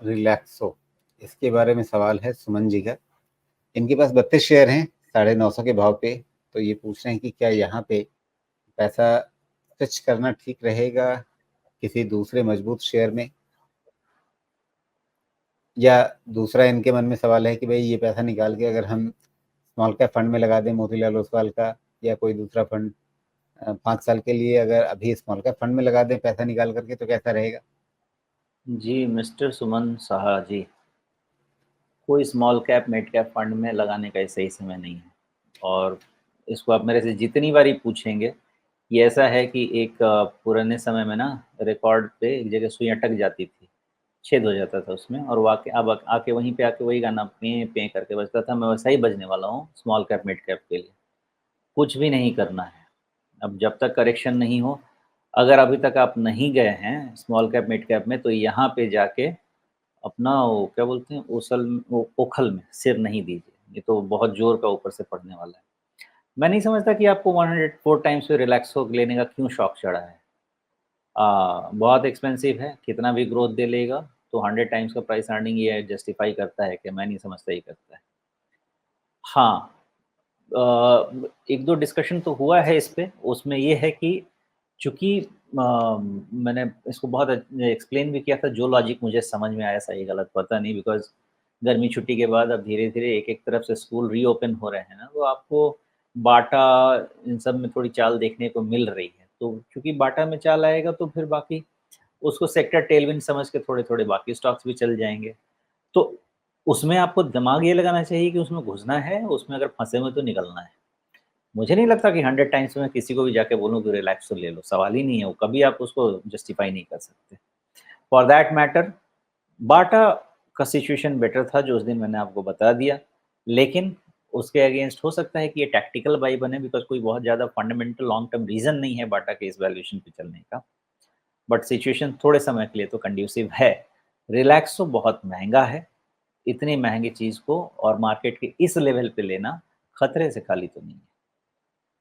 रिलैक्सो, इसके बारे में सवाल है सुमन जी का। इनके पास 32 शेयर हैं 950 के भाव पे। तो ये पूछ रहे हैं कि क्या यहाँ पे पैसा स्विच करना ठीक रहेगा किसी दूसरे मजबूत शेयर में, या दूसरा इनके मन में सवाल है कि भाई ये पैसा निकाल के अगर हम स्मॉल कैप फंड में लगा दें मोतीलाल ओसवाल का या कोई दूसरा फंड, 5 साल के लिए अगर अभी स्मॉल कैप फंड में लगा दें पैसा निकाल करके तो कैसा रहेगा। जी मिस्टर सुमन साहा जी, कोई small cap mid cap fund में लगाने का ये सही समय नहीं है। और इसको आप मेरे से जितनी बारी पूछेंगे, ये ऐसा है कि एक पुराने समय में ना रिकॉर्ड पे एक जगह सुई अटक जाती थी, छेद हो जाता था उसमें, और वो आके अब आके वहीं पे आके वही गाना पें पें करके बजता था। मैं वैसा ही बजने वाला हूँ स्मॉल कैप मिड कैप के लिए। कुछ भी नहीं करना है। अब जब तक करेक्शन नहीं हो, अगर अभी तक आप नहीं गए हैं स्मॉल कैप मिड कैप में, तो यहाँ पे जाके अपना वो क्या बोलते हैं वो ओखल में सिर नहीं दीजिए, ये तो बहुत जोर का ऊपर से पड़ने वाला है। मैं नहीं समझता कि आपको 104 टाइम्स पे रिलैक्सो लेने का क्यों शौक चढ़ा है। बहुत एक्सपेंसिव है, कितना भी ग्रोथ दे लेगा, तो 100 टाइम्स का प्राइस अर्निंग ये जस्टिफाई करता है कि मैं नहीं समझता ये करता है। हाँ, एक दो डिस्कशन तो हुआ है इस पे, उसमें ये है कि चूँकि मैंने इसको बहुत एक्सप्लेन भी किया था, जो लॉजिक मुझे समझ में आया सही गलत पता नहीं, बिकॉज़ गर्मी छुट्टी के बाद अब धीरे-धीरे एक-एक तरफ से स्कूल रीओपन हो रहे हैं ना, तो आपको बाटा इन सब में थोड़ी चाल देखने को मिल रही है। तो चूँकि बाटा में चाल आएगा तो फिर बाकी उसको सेक्टर टेलविंड समझ के थोड़े-थोड़े बाकी स्टॉक्स भी चल जाएँगे। तो उसमें आपको दिमाग ये लगाना चाहिए कि उसमें घुसना है, उसमें अगर फँसे हुए तो निकलना है। मुझे नहीं लगता कि 100 टाइम्स में किसी को भी जाके बोलूँ कि रिलैक्स तो ले लो, सवाल ही नहीं है वो, कभी आप उसको जस्टिफाई नहीं कर सकते। फॉर दैट मैटर बाटा का सिचुएशन बेटर था जो उस दिन मैंने आपको बता दिया, लेकिन उसके अगेंस्ट हो सकता है कि ये टैक्टिकल बाई बने, बिकॉज़ कोई बहुत ज़्यादा फंडामेंटल लॉन्ग टर्म रीज़न नहीं है बाटा के इस वैल्यूएशन पे चलने का। बट सिचुएशन थोड़े समय के लिए तो कंड्यूसिव है। रिलैक्सो बहुत महँगा है, इतनी महँगी चीज़ को और मार्केट के इस लेवल पे लेना खतरे से खाली तो नहीं है।